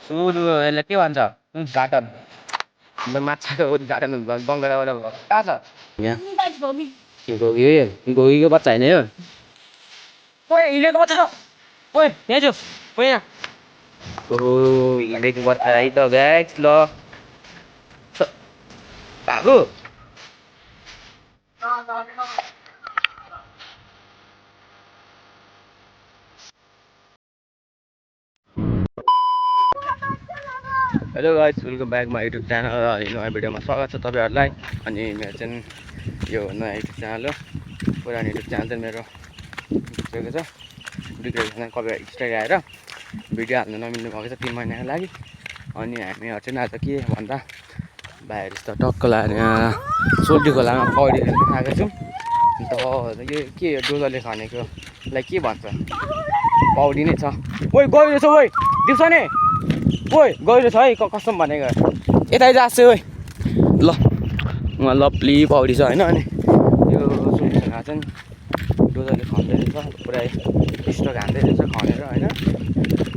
सुरु यसलाई के भन्छ उद्घाटन माछाको उद्घाटन बङ्गलाबाट भएको कहाँ छ यहाँ घोगीको बच्चा होइन यो ओए हिँडेको बच्चा छ ओए यहाँ छु ओए यहाँ हिँडेको बच्चा है त गाइस ल भागो hello guys welcome back my YouTube channel अनि नयाँ भिडियोमा स्वागत छ तपाईँहरूलाई अनि मेरो चाहिँ यो नयाँ युट्युब च्यानल हो पुरानो युट्युब च्यानल चाहिँ मेरो बिग्रेको छ बिग्रेको कपिराइट स्ट्राइक आएर भिडियो हाल्नु नमिल्नु भएको छ 3 महिनाको लागि अनि हामीहरू चाहिँ आज के भन्दा भाइहरू जस्तो टक्क लाएर यहाँ सोल्टी खोलामा पौडी खेल्नु आएको छौँ अन्त यो के डोजरले खनेकोलाई के भन्छ पौडी नै छ ओइ गइरहेछ ओइ दिउँसो नि ओइ गइरहेछ है कसम भनेको यतै जाँछ ओइ ल उहाँ लप्ली पौडी छ होइन अनि यो सुनसँग चाहिँ डोजरले खन्दै रहेछ पुरै स्टक हान्दै रहेछ खनेर होइन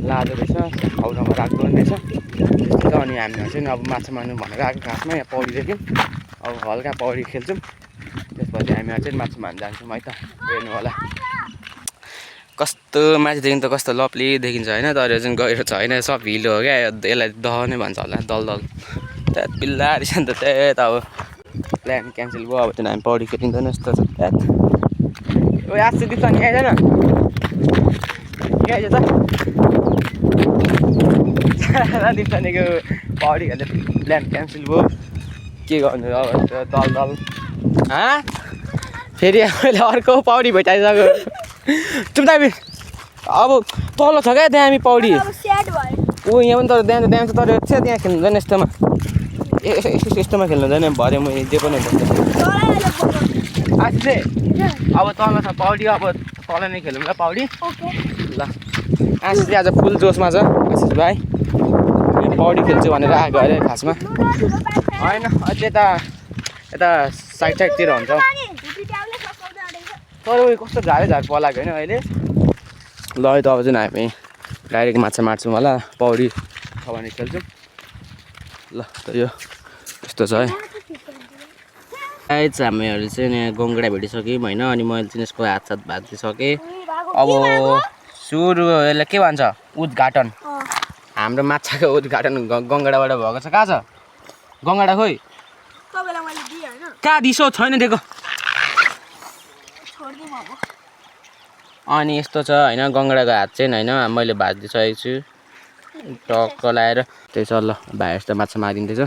लाँदो रहेछ ठाउँमा राख्दो रहेछ त्यस्तो छ अनि हामीहरू चाहिँ अब माछा मार्नु भनेर आएको घाँसमा यहाँ पौडीदेखि अब हल्का पौडी खेल्छौँ त्यसपछि हामीहरू चाहिँ माछा मार्नु जान्छौँ है त हेर्नु होला कस्तो माथिदेखि त कस्तो लप्ली देखिन्छ होइन तर चाहिँ गहिरो छ होइन सब हिलो हो क्या यसलाई दह नै भन्छ होला दलदल त्यहाँ बिल्लारी छ नि त त्यही त अब प्लान क्यान्सल भयो अब चाहिँ हामी पौडी खेलिँदैन जस्तो छ त्यहाँ ओ आज चाहिँ दिप्स नि आइदैन के आइज त दिप्सनीको पौडी खेल्ने प्लान क्यान्सल भयो के गर्नु अब दलदल फेरि मैले अर्को पौडी भेटाइसक्यो चुप्ताबी अब तल छ क्या त्यहाँ हामी पौडी ऊ यहाँ पनि तर त्यहाँ छ तर त्यहाँ खेल्नु हुँदैन यस्तोमा यस्तोमा खेल्नु हुँदैन भरे म जे पनि हुन्छ आज चाहिँ अब तल छ पौडी अब तल नै खेलौँ ल पौडी ल आज चाहिँ आज फुल जोसमा छ आशिष भाइ पौडी खेल्छु भनेर आएको अरे खासमा होइन यता यता साइडतिर हुन्छ तर उयो कस्तो झारै झार पलाएको होइन अहिले ल है त अब चाहिँ हामी डाइरेक्ट माछा मार्छौँ होला पौडी छ भने खेल्छौँ ल त यो यस्तो छ है आइज हामीहरू चाहिँ यहाँ गङ्गडा भेटिसक्यौँ होइन अनि मैले चाहिँ यसको हातसात भाँचिसकेँ अब सुरु यसलाई के भन्छ उद्घाटन हाम्रो माछाको उद्घाटन गङ्गडाबाट भएको छ कहाँ छ गङ्गडा खोइ कहाँ दिसो छैन दिएको अनि यस्तो छ होइन गङ्गडाको हात चाहिँ होइन मैले भाँचिसकेको छु टक्क लाएर त्यही छ ल भाइ जस्तो माछा मारिँदैछ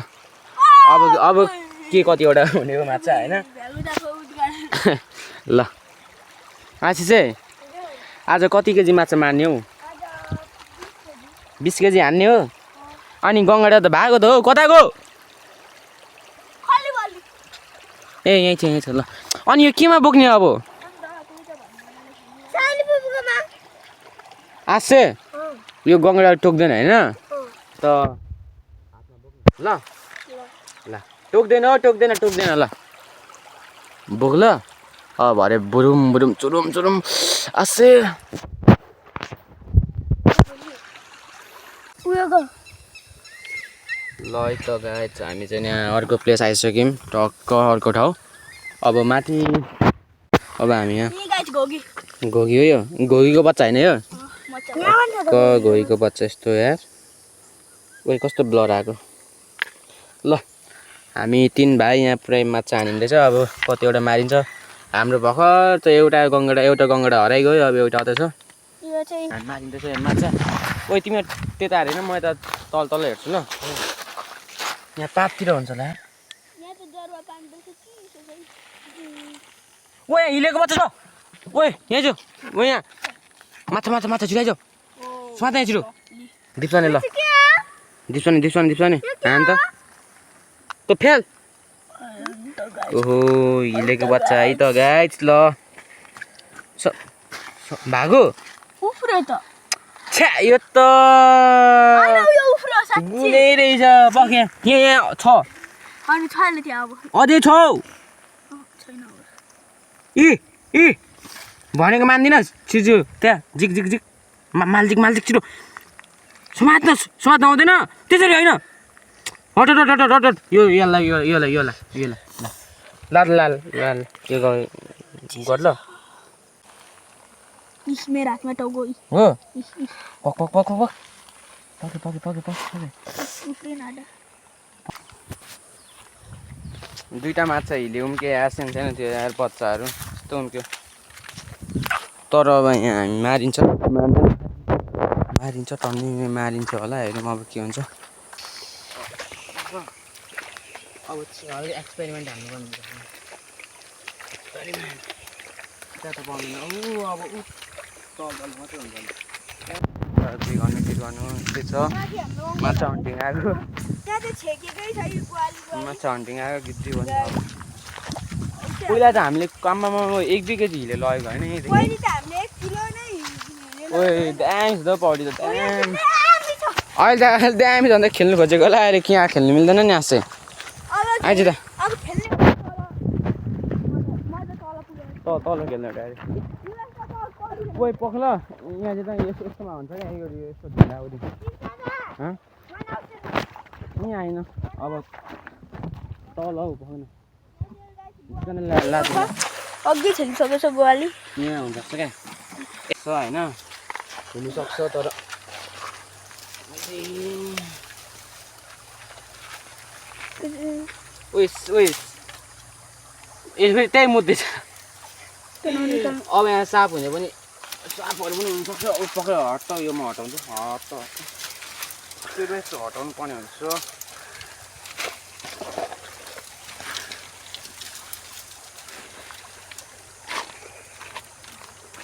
अब के कतिवटा हुने हो माछा होइन ल आशी चाहिँ आज कति केजी माछा मार्ने हौ 20 केजी हान्ने हो अनि गङ्गडा त भागो त हौ कता गयो ए यहीँ छ ल अनि यो केमा बोक्ने अब आसे यो गङ्गडा टोक्दैन होइन त ल ल टोक्दैन ल बोक ल अब भरे बुरुम बुरुम चुरुम चुरुम आसे ल है त गाइस हामी चाहिँ यहाँ अर्को प्लेस आइसक्यौँ टक्क अर्को ठाउँ अब माथि अब हामी यहाँ घोगी हो यो घोगीको बच्चा होइन यो घोगीको बच्चा यस्तो यार उयो कस्तो ब्लर आएको ल हामी 3 भाइ यहाँ पुरै माछा हानिँदैछ अब कतिवटा मारिन्छ हाम्रो भर्खर त एउटा गङ्गडा हराइ गयो अब एउटा आउँदैछ मारिँदैछ माछा ओइ तिमी त्यता हारेन म यता तल हेर्छु ल यहाँ पाततिर हुन्छ होला ओ यहाँ हिलेको बच्चा छ ओए यहाँ छु ओ यहाँ माछा छिराइज स्वाद यहाँ छिरो दिप्सनी ल दिप्सनी हान त त फेल ओहो हिलेको बच्चा है त गाइस ल भागो छ्या यो त गुलै रहेछ बख यहाँ छ अझै छ ए भनेको मान्दिनस् छिजु त्यहाँ जिक मालजिक छिटो समात्न आउँदैन त्यसरी होइन हट हट हट हट हट यो यसलाई लाल लाल लाल के गर ल मेरो हातमा टाउको हो पक पक पक पक पक पक दुईटा माछा हिल्यौँ के आसेन छैन त्यो यार बच्चाहरू यस्तो हुन्थ्यो तर अब यहाँ हामी मारिन्छ टन्नी मारिन्छ होला हेरौँ अब के हुन्छ अब एक्सपेरिमेन्ट हाल्नु पर्ने त्यहाँ त पाउँदैन अब तल मात्रै हुन्छ के गर्नु त्यही छ माछा हन्टिङ आएको माछा हन्टिङ आएको गिद्दी भन्छ पहिला त हामीले काममा 1-2 केजी हिले लगेको होइन ओए दामी छ त पौडी त दामी अहिले त दामी झन् खेल्नु खोजेको होला अहिले यहाँ खेल्नु मिल्दैन नि आसे आइज त तल खेल्नु गाडी ओइ पख ल यहाँ चाहिँ त यस्तोमा हुन्छ क्या यस्तो ढिलाउरी यहाँ आइन अब तल हौ पख न अघि खेलिसकेछ गोवाली यहाँ हुँदोरहेछ क्या यसो होइन हुनुसक्छ तर फेरि त्यही मुद्दै छ अब यहाँ साप हुने पनि सापहरू पनि हुनसक्छ पक्रेर हट्छ यो म हटाउँछु हट्छ त्यो यस्तो हटाउनु पर्ने हुन्छ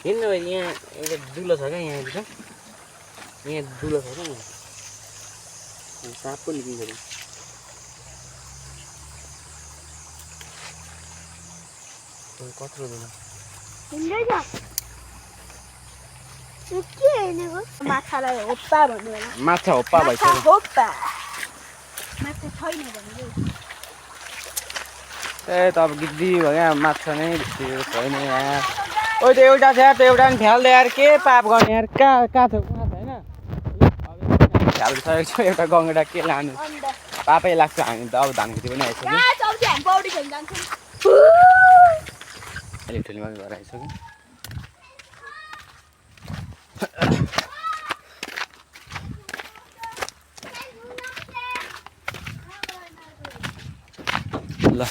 हिँड्नु यहाँ एउटा दुलो छ क्या यहाँभित्र यहाँ दुलो छ क्या साप पनि निस्किन्छ कत्रो दुलो माछालाई होप्पा भन्नु होला माछा होप्पा भइसक्यो ए त अब गिद्दी भयो क्या माछा नै छैन यहाँ ओ त्यो एउटा छ यार त्यो एउटा पनि फ्याल्दै यार के पाप गर्ने यार कहाँ छ होइन फ्यालिसकेको छ एउटा गङ्गडा के लानु पापै लाग्छ हामी त अब धान खेती पनि आइसक्यो अलिक ठुलो मात्रै घर आइसक्यो ल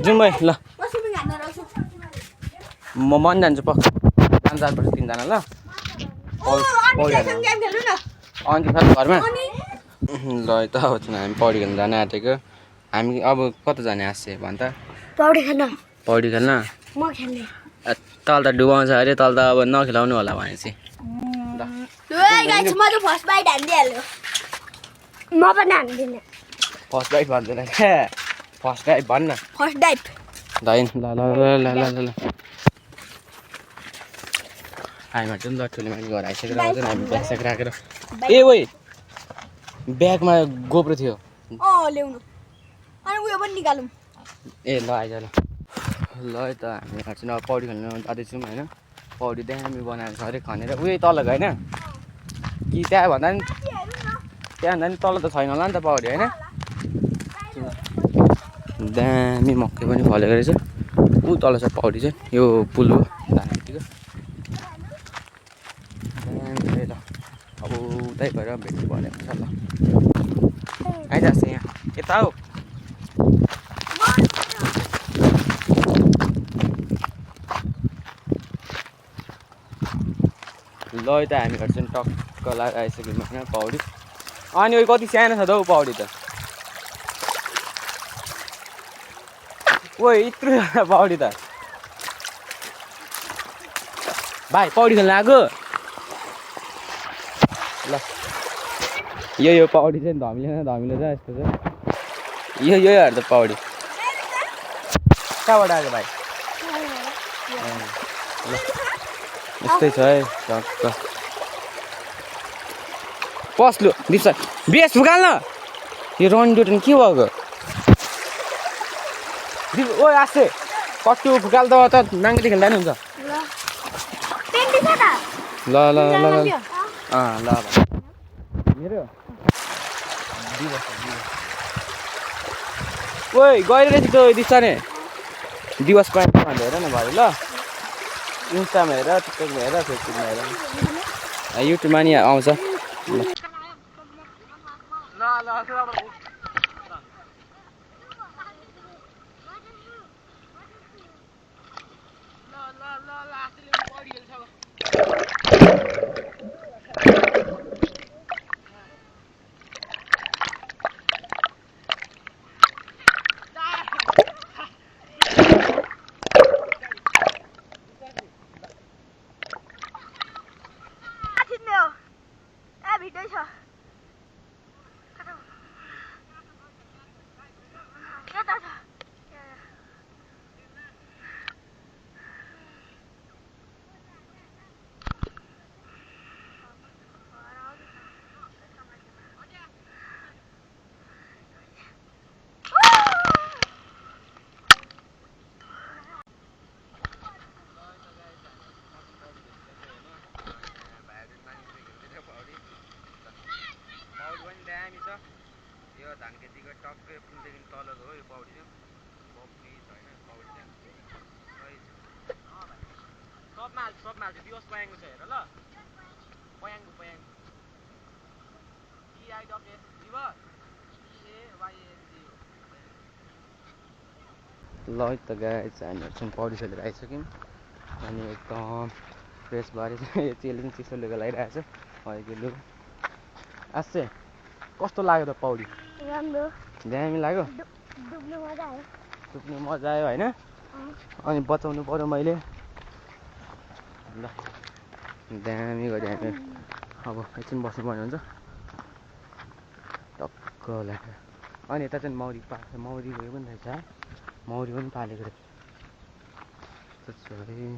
जाउँ भाइ ल म मन जान्छु पक्क 5-4 3जना ल अन्त घरमा ल त अब हामी पौडी खेल्न जान आँटेको हामी अब कता जाने आसे भन्छ पौडी खेल्न म खेल्ने तल त डुबाउँछ अरे तल त अब नखेलाउनु होला भनेपछि म त फर्स्ट बाइट हान्दिहाल्यो म पनि हान्दिनँ फर्स्ट बाइट भन्दैन क्या फर्स्ट डाइभ भन्न फर्स्ट डाइभ दाइन ल हामी चाहिँ ल ठुलो मान्छे घर आइसकेर आउँछ हामी ब्यागस्याग राखेर ए ओइ ब्यागमा गोब्रो थियो ल्याउनु अनि उयो पनि निकालौँ ए ल आइज ल है त हामी चाहिँ अब पौडी खेल्नु जाँदैछौँ होइन पौडी दामी बनाएको छ अरे खनेर उयो तलको होइन कि त्यहाँ भन्दा नि तल त छैन होला नि त पौडी होइन दामी मकै पनि फलेको रहेछ ऊ तल छ पौडी चाहिँ यो पुल हो धानखेतीको दामी ल अब उतै भएर भेट्नु भनेको छ ल आइजास् यहाँ यता हौ ल त हामीहरू चाहिँ टक्क लगाइसक्यौँ होइन पौडी अनि उयो कति सानो छ त हौ पौडी त ओ यत्रो पौडी त भाइ पौडी खेल्न आएको ल यो पौडी चाहिँ धमिलो छ यस्तो छ योहरू त पौडी कहाँबाट आएको भाइ ल यस्तै छ है टक्क पस्लु दिप्स बेस फुकाल्न यो रन्डुटन के भएको ओ आसे कट्टु फुकाल त नाङ्गेटी खेल्दा नि हुन्छ ल ल ल ल ल मेरो ओइ गएर रहेछ त्यो दिसाने दिवस पॉइंट हेर न भाइ ल इन्स्टामा हेर टिकटकमा हेर फेसबुकमा हेर युट्युबमा नि आउँछ यो धान खेतीको टक्कै पुलदेखि तलको हो यो पौडी चाहिँ बग्ने छैन पौडी चाहिँ सबमा हाल्छ दिवस पयाङको छ हेर ल पयाङको PIWS दिवस PAYNG ल त गाइस हामीहरू चाहिँ पौडी खेलेर आइसक्यौँ अनि एकदम फ्रेस भएर चाहिँ यो चेली पनि चिसो लुगा लगाइरहेको छ अहिले लु आसे कस्तो लाग्यो त पौडी राम्रो दामी लाग्यो डुब्नु मजा आयो डुब्नु मजा आयो होइन अनि बचाउनु पर्यो मैले ल दामी गरी हामी अब एकछिन बस्नुपर्ने हुन्छ टक्क लाग्यो अनि यता चाहिँ मौरी उयो पनि रहेछ मौरी पनि पालेको रहेछ त्यसरी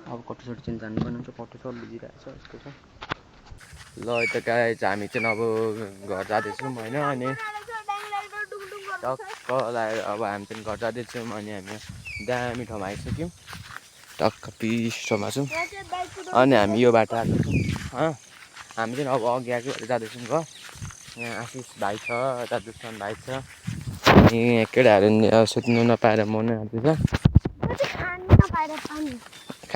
अब कटोसटी चाहिँ जानुपर्ने हुन्छ कटो छ बिजिरहेको छ यस्तो छ ल यता गाइस हामी चाहिँ अब घर जाँदैछौँ होइन अनि टक्क लगाएर अब हामी चाहिँ घर जाँदैछौँ अनि हामी दामी ठाउँमा आइसक्यौँ टक्क पिस ठाउँमा छौँ अनि हामी यो बाटो आएको छौँ हामी चाहिँ अब अघि आएको जाँदैछौँ घर यहाँ आशिष भाइ छ यता दुष्मन भाइ छ अनि केटाहरू सुत्नु नपाएर मर्नु आँट्दैछ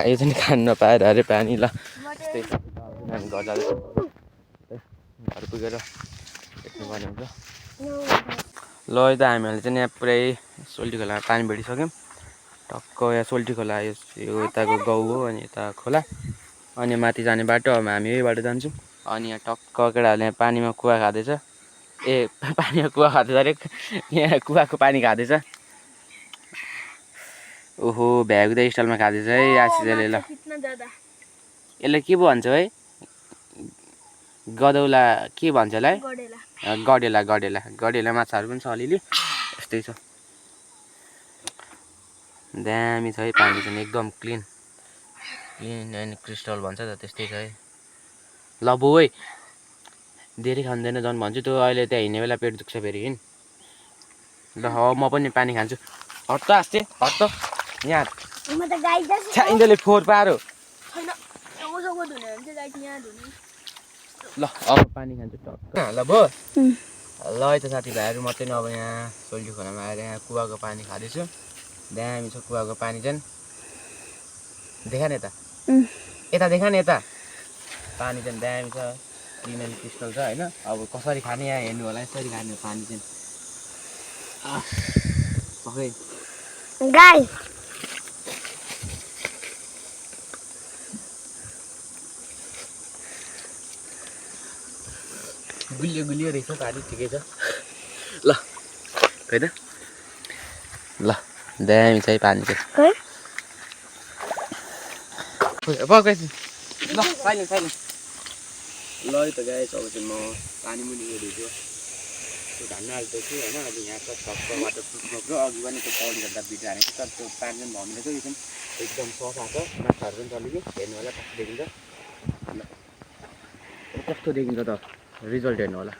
यो चाहिँ खानु नपाएर अरे पानी ल त्यही हामी घर जाँदैछौँ घर पुगेर देख्नुपर्ने हुन्छ ल यता हामीहरूले चाहिँ यहाँ पुरै सोल्टी खोलामा पानी भेटिसक्यौँ टक्क यहाँ सोल्टी खोला यो यताको गाउँ हो अनि यता खोला अनि माथि जाने बाटो अब हामी यही बाटो जान्छौँ अनि यहाँ टक्क केटाहरूले यहाँ पानीमा कुवा खाँदैछ पानीमा कुवा खाँदैछ अरे यहाँ कुवाको पानी खाँदैछ ओहो भ्यागुदा स्टाइलमा खाँदैछ है आशिषले ल यसलाई के पो भन्छ है गदौला के भन्छ यसलाई गडेला माछाहरू पनि छ अलिअलि यस्तै छ दामी छ है पानी चाहिँ एकदम क्लिन एन्ड क्रिस्टल भन्छ त त्यस्तै छ है ल बोइ धेरै खाँदैन झन् भन्छु त्यो अहिले त्यहाँ हिँड्ने बेला पेट दुख्छ फेरि हिँड ल म पनि पानी खान्छु हट त आस्ते हट त यहाँ यिनीहरूले फोहोर पारो ल अब पानी खान्छु टक्क ल भो ल है त साथीभाइहरू मात्रै न अब यहाँ सोल्टी खोलामा आएर यहाँ कुवाको पानी खाँदैछु दामी छ कुवाको पानी चाहिँ देखा न यता देखा न यता पानी चाहिँ दामी छ क्लिन एन्ड क्रिस्टल छ होइन अब कसरी खाने यहाँ हेर्नु होला यसरी खाने पानी चाहिँ पक्कै गाई गुलियो रहेछ पानी ठिकै छ ल खै त ल दामी छ है पानी चाहिँ ल साइलेन्ट ल है त गाइस अब चाहिँ म पानी मुनि गइदिन्छु त्यो धान हाल्दैछु होइन अब यहाँ छ छक्क वाटर प्रुफ र अघि पनि त्यो पौडी गर्दा भिडियो हानेको छ त्यो पानी पनि भमिरहेको यो चाहिँ एकदम सफा छ माछाहरू पनि चलेको हेर्नु होला कस्तो देखिन्छ कस्तो देखिन्छ त रिजल्ट हेर्नु होला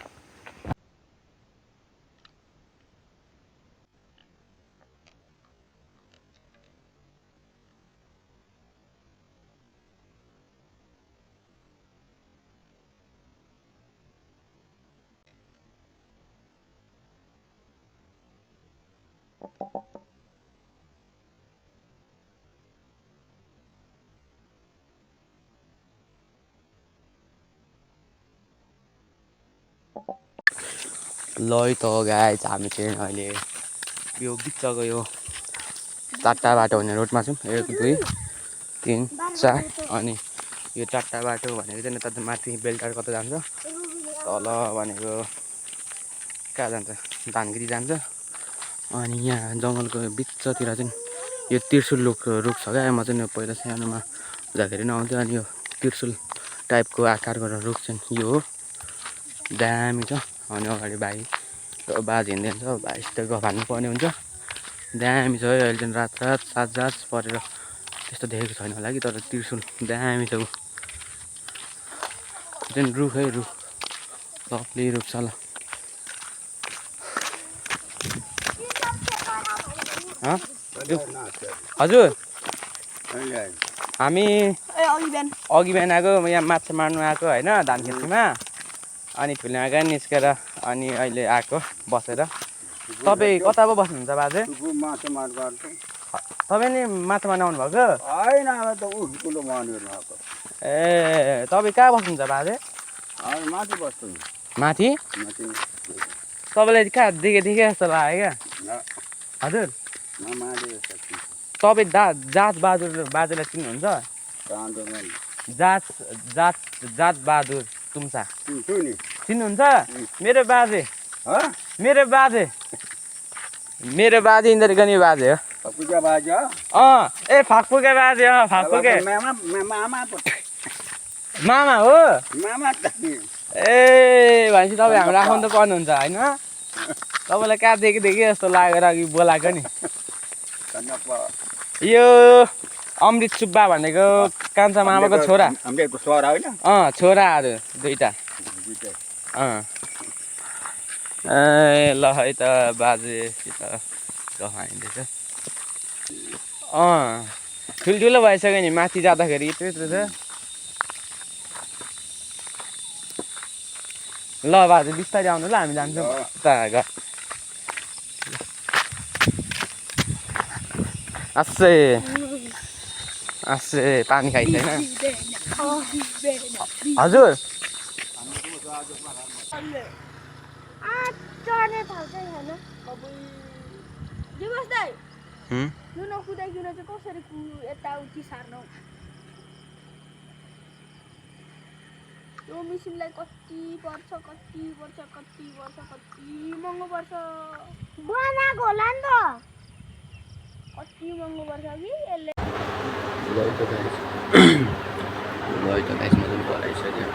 ल त गाइस हामी चाहिँ अहिले यो बिचको यो 4टा बाटो हुने रोडमा छौँ 1 2 3 4 अनि यो 4टा बाटो भनेको चाहिँ त माथि बेलटार कता जान्छ तल भनेको कहाँ जान्छ धानगिरी जान्छ अनि यहाँ जङ्गलको बिचतिर चाहिँ यो त्रिशुल रुख छ क्या म चाहिँ पहिला सानोमा हुँदाखेरि नै आउँथ्यो अनि यो त्रिशुल टाइपको आकारको रुख चाहिँ यो हो दामी छ अनि अगाडि भाइ बाज हिँड्दै हुन्छ भाइसित भान्नु पर्ने हुन्छ दामी छ है अहिले चाहिँ रात साँझ परेर त्यस्तो देखेको छैन होला कि तर त्रिशुल दामी छ चाहिँ रुख है रुख लप्ली रुख छ ल हजुर हामी अघि बिहान आएको यहाँ माछा मार्नु आएको होइन धान खेतीमा अनि ठुलिमा गएर निस्केर अनि अहिले आएको बसेर तपाईँ कता पो बस्नुहुन्छ बाजे तपाईँ नि माछा मार्नु आउनुभएको ए तपाईँ कहाँ बस्नुहुन्छ बाजे माथि तपाईँलाई कहाँ देखे जस्तो लाग्यो क्या हजुर तपाईँ जात बहादुर बाजेलाई चिन्नुहुन्छ जात बहादुर तुम्सा चिन्नुहुन्छ मेरो बाजे इन्दर गनी बाजे हो ए फाक्पुके बाजे हो फाक्पुके मामा हो ए भनेपछि तपाईँ हाम्रो आफन्त पर्नुहुन्छ होइन तपाईँलाई कहाँ देखि जस्तो लागेर अघि बोलाएको नि यो अमृत सुब्बा भनेको कान्छा मामाको छोरा छोराहरू दुईटा ए ल है त बाजेसित गफ हानिदिएछ ठुल्ठुलो भइसक्यो नि माथि जाँदाखेरि यत्रो छ ल बाजे बिस्तारै आउनु ल हामी जान्छौँ उता घर आसे पानी खाइँदैन हजुर यो मिसिनलाई कति वर्ष महँगो पर्छ बनाएको होला नि त कति महँगो पर्छ कि यसले गयो त गाइस मजाले बनाइसक्यो